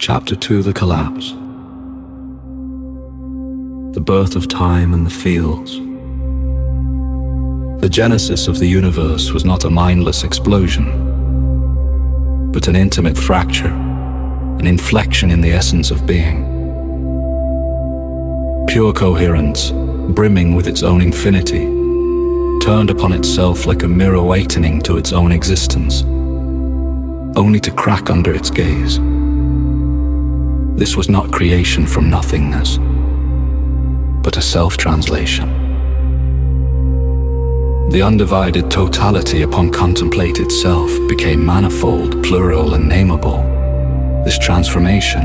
Chapter 2: The Collapse. The birth of time and the fields. The genesis of the universe was not a mindless explosion, but an intimate fracture, an inflection in the essence of being. Pure coherence, brimming with its own infinity, turned upon itself like a mirror awakening to its own existence, only to crack under its gaze. This was not creation from nothingness, but a self-translation. The undivided totality upon contemplated self became manifold, plural, and nameable. This transformation,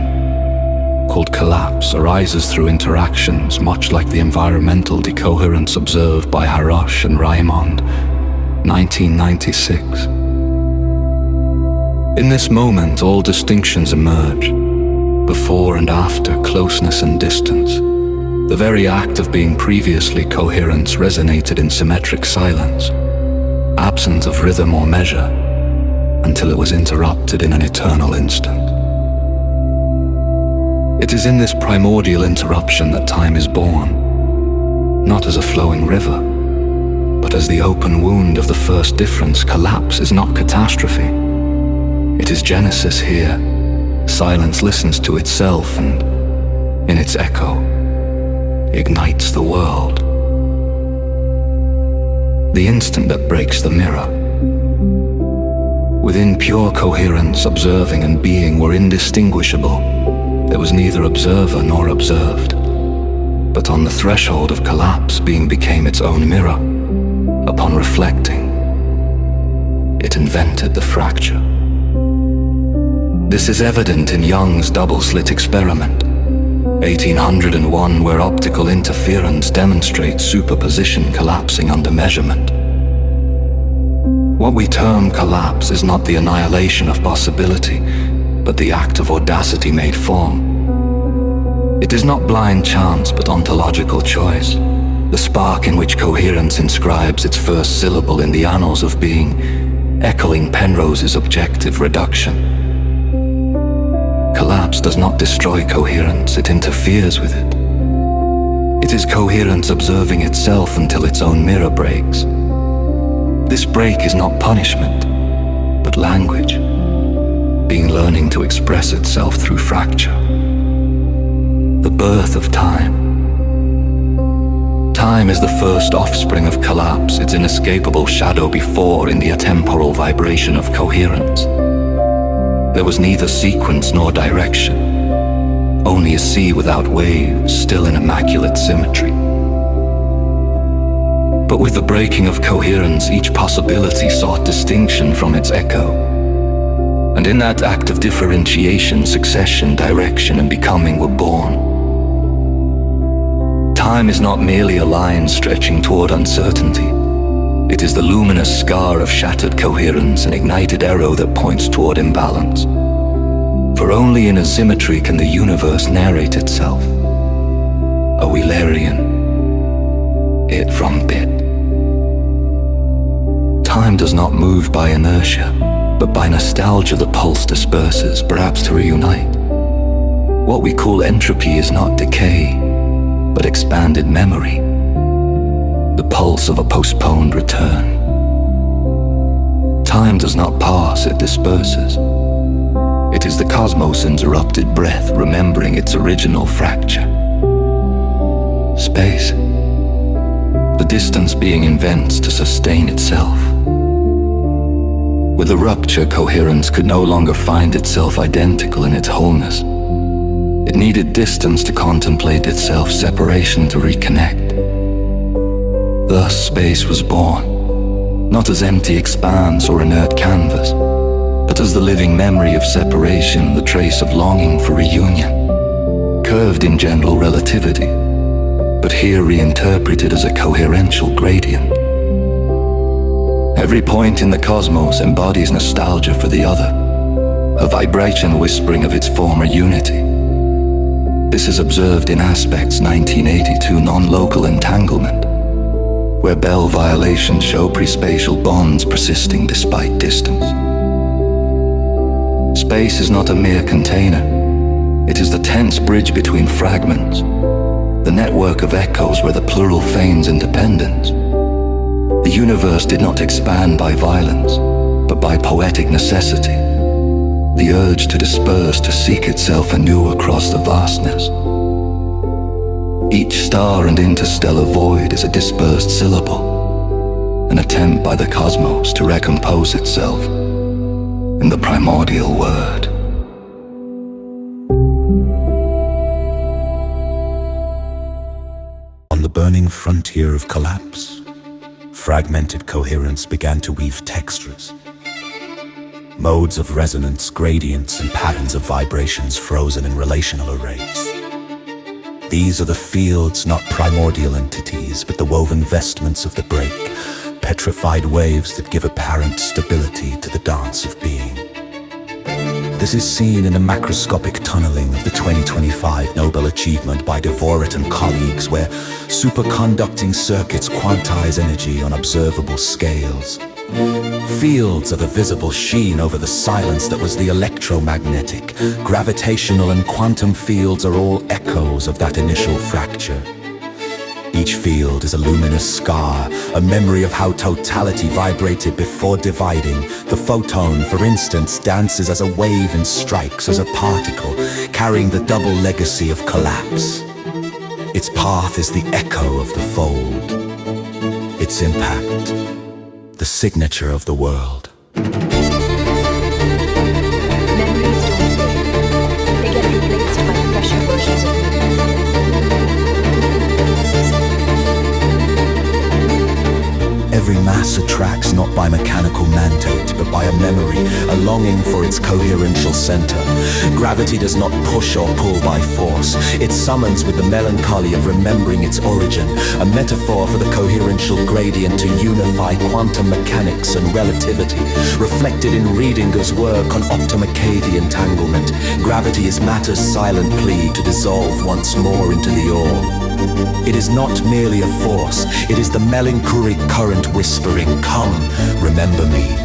called collapse, arises through interactions much like the environmental decoherence observed by Harosh and Raymond, 1996. In this moment, all distinctions emerge, before and after, closeness and distance. The very act of being previously coherence resonated in symmetric silence, absent of rhythm or measure, until it was interrupted in an eternal instant. It is in this primordial interruption that time is born, not as a flowing river, but as the open wound of the first difference. Collapse is not catastrophe. It is genesis here. Silence listens to itself and, in its echo, ignites the world. The instant that breaks the mirror. Within pure coherence, observing and being were indistinguishable. There was neither observer nor observed. But on the threshold of collapse, being became its own mirror. Upon reflecting, it invented the fracture. This is evident in Young's double-slit experiment, 1801, where optical interference demonstrates superposition collapsing under measurement. What we term collapse is not the annihilation of possibility, but the act of audacity made form. It is not blind chance, but ontological choice, the spark in which coherence inscribes its first syllable in the annals of being, echoing Penrose's objective reduction. Collapse does not destroy coherence, it interferes with it. It is coherence observing itself until its own mirror breaks. This break is not punishment, but language, being learning to express itself through fracture. The birth of time. Time is the first offspring of collapse, its inescapable shadow before in the atemporal vibration of coherence. There was neither sequence nor direction, only a sea without waves, still in immaculate symmetry. But with the breaking of coherence, each possibility sought distinction from its echo. And in that act of differentiation, succession, direction, and becoming were born. Time is not merely a line stretching toward uncertainty. It is the luminous scar of shattered coherence, an ignited arrow that points toward imbalance. For only in asymmetry can the universe narrate itself. A Wheelerian, it from bit. Time does not move by inertia, but by nostalgia the pulse disperses, perhaps to reunite. What we call entropy is not decay, but expanded memory. The pulse of a postponed return. Time does not pass, it disperses. It is the cosmos' interrupted breath, remembering its original fracture. Space. The distance being invents to sustain itself. With a rupture, coherence could no longer find itself identical in its wholeness. It needed distance to contemplate itself, separation to reconnect. Thus space was born, not as empty expanse or inert canvas, but as the living memory of separation, the trace of longing for reunion, curved in general relativity, but here reinterpreted as a coherential gradient. Every point in the cosmos embodies nostalgia for the other, a vibration whispering of its former unity. This is observed in Aspects 1982 non-local entanglement, where Bell violations show pre-spatial bonds persisting despite distance. Space is not a mere container, tense bridge between fragments, the network of echoes where the plural feigns independence. The universe did not expand by violence, but by poetic necessity, the urge to disperse, to seek itself anew across the vastness. Each star and interstellar void is a dispersed syllable, an attempt by the cosmos to recompose itself in the primordial word. On the burning frontier of collapse, fragmented coherence began to weave textures. Modes of resonance, gradients, and patterns of vibrations frozen in relational arrays. These are the fields, not primordial entities, but the woven vestments of the break, petrified waves that give apparent stability to the dance of being. This is seen in the macroscopic tunneling of the 2025 Nobel achievement by Dvorak and colleagues, where superconducting circuits quantize energy on observable scales. Fields of a visible sheen over the silence that was the electromagnetic. Gravitational and quantum fields are all echoes of that initial fracture. Each field is a luminous scar, a memory of how totality vibrated before dividing. The photon, for instance, dances as a wave and strikes as a particle, carrying the double legacy of collapse. Its path is the echo of the fold. Its impact, the signature of the world. Memories don't fade. They get replaced by fresher versions of memory. Every mass attracts not by mechanical mandate, but by a memory, a longing for its coherential center. Gravity does not push or pull by force. It summons with the melancholy of remembering its origin, a metaphor for the coherential gradient to unify quantum mechanics and relativity. Reflected in Riedinger's work on optomechanical entanglement, gravity is matter's silent plea to dissolve once more into the all. It is not merely a force, it is the melancholic current whispering, "Come, remember me."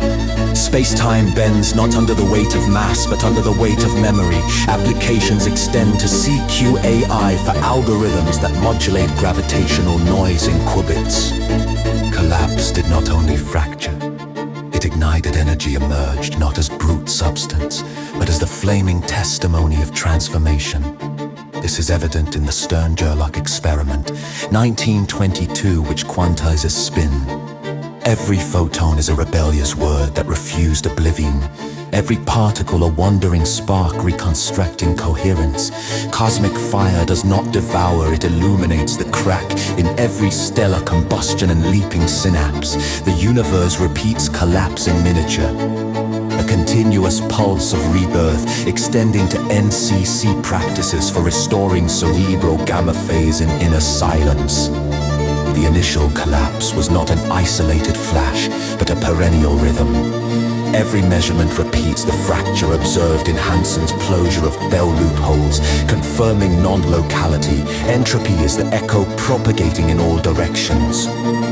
Space-time bends not under the weight of mass, but under the weight of memory. Applications extend to CQAI for algorithms that modulate gravitational noise in qubits. Collapse did not only fracture, it ignited energy emerged not as brute substance, but as the flaming testimony of transformation. This is evident in the Stern-Gerlach experiment, 1922, which quantizes spin. Every photon is a rebellious word that refused oblivion. Every particle a wandering spark reconstructing coherence. Cosmic fire does not devour, it illuminates the crack in every stellar combustion and leaping synapse. The universe repeats collapse in miniature. A continuous pulse of rebirth, extending to NCC practices for restoring cerebral gamma phase in inner silence. The initial collapse was not an isolated flash, but a perennial rhythm. Every measurement repeats the fracture observed in Hansen's closure of bell loopholes, confirming non-locality. Entropy is the echo propagating in all directions.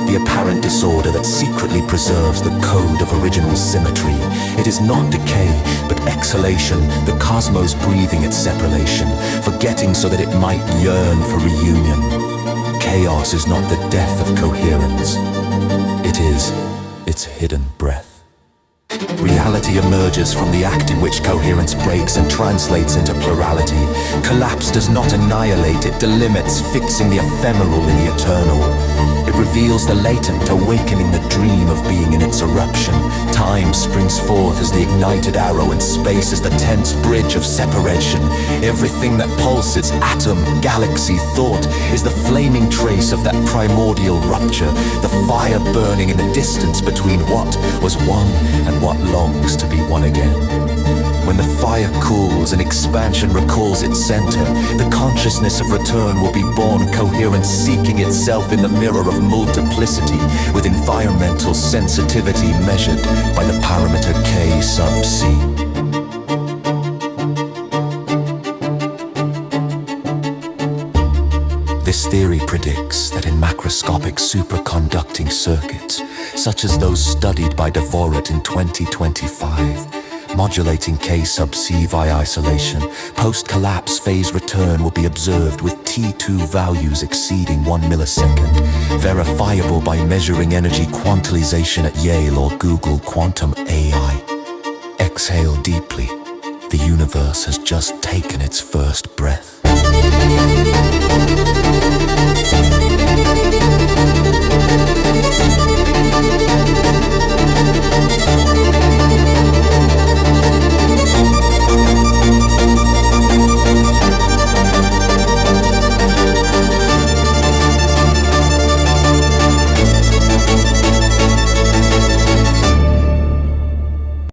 The apparent disorder that secretly preserves the code of original symmetry. It is not decay, but exhalation, the cosmos breathing its separation, forgetting so that it might yearn for reunion. Chaos is not the death of coherence. It is its hidden breath. Reality emerges from the act in which coherence breaks and translates into plurality. Collapse does not annihilate, it delimits, fixing the ephemeral in the eternal. It reveals the latent, awakening the dream of being in its eruption. Time springs forth as the ignited arrow, and space is the tense bridge of separation. Everything that pulses, atom, galaxy, thought, is the flaming trace of that primordial rupture, the fire burning in the distance between what was one and what longs to be one again. When the fire cools and expansion recalls its center, the consciousness of return will be born, coherence seeking itself in the mirror of multiplicity, with environmental sensitivity measured by the parameter K sub C. This theory predicts that in macroscopic superconducting circuits, such as those studied by Dvorak in 2025, modulating K sub C via isolation. Post-collapse phase return will be observed with T2 values exceeding 1 millisecond, verifiable by measuring energy quantization at Yale or Google Quantum AI. Exhale deeply. The universe has just taken its first breath.